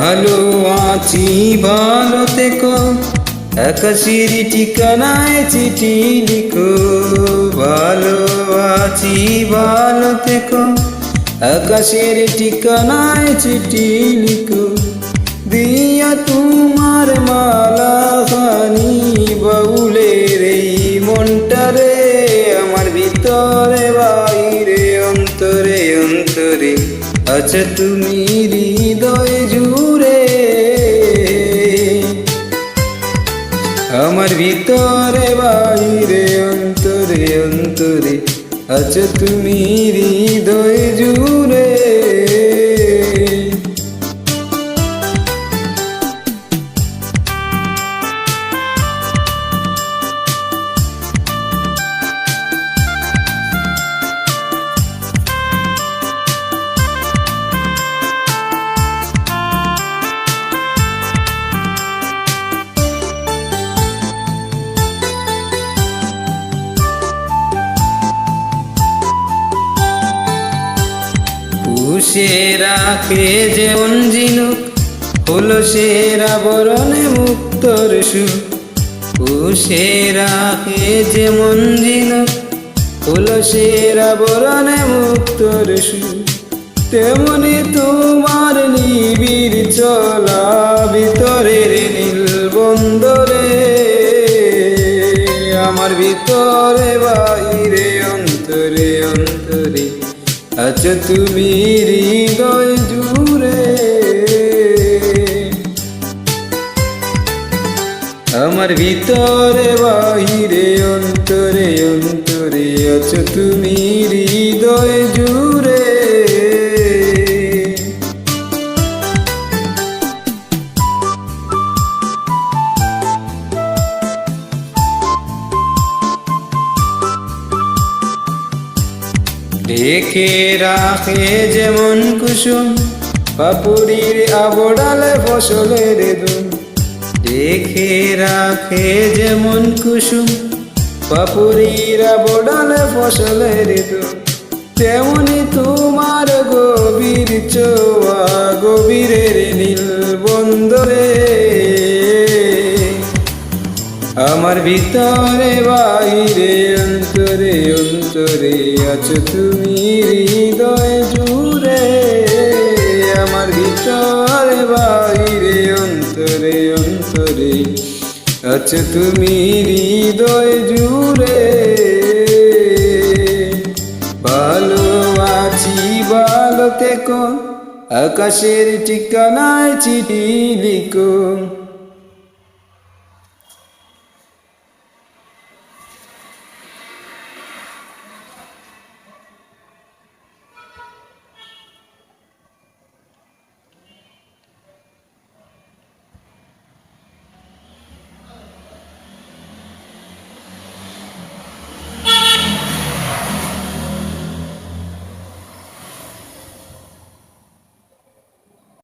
ভালো আছি ভালো থেকো, আকাশের ঠিকানায় চিঠি লিখো। ভালো আছি ভালো থেকো, আকাশের ঠিকানায় চিঠি লিখো। দিয়া তোমার মালা খানি বাউলের এই মনটারে, আমার ভিতরে বাইরে অন্তরে অন্তরে আচ্ছা তুমি হৃদয় জুড়ে। আমার ভিতরে বাইরে অন্তরে অন্তরে আচ্ছা তুমি হৃদয় জুড়ে। পুষে রাখে যেমন ঝিনুক, হলো সেরা বরণে মুক্তর সুখ। পুষে রাখে যেমন ঝিনুক, হলো সেরা বরণে মুক্তর সুখ। তেমনি তোমার নিবিড় চলা ভিতরের নীল বন্দরে, আমার ভিতরে বাইরে অন্তরে অন্তরে আচ্ছা তুমি হৃদয় জুড়ে। আমার ভিতরে বাহিরে অন্তরে অন্তরে আচ্ছা তুমি হৃদয় জুড়ে। ঢেকে রাখে যেমন কুসুম, পাপুড়ির আবড়ালে ফসলের ধুম। ঢেকে রাখে যেমন কুসুম, পাপুড়ির আবড়ালে ফসলের ধুম। তেমনি তোমার গভীর চোয়া গভীরের নীল বন্দরে, আমার ভিতরে বাইরে অন্তরে অন্তরে আছো তুমি হৃদয় জুড়ে। আমার ভিতরে বাইরে অন্তরে অন্তরে আছো তুমি হৃদয় জুড়ে। ভালো আছি ভালো থেকো, আকাশের ঠিকানায় চিঠি লিখো।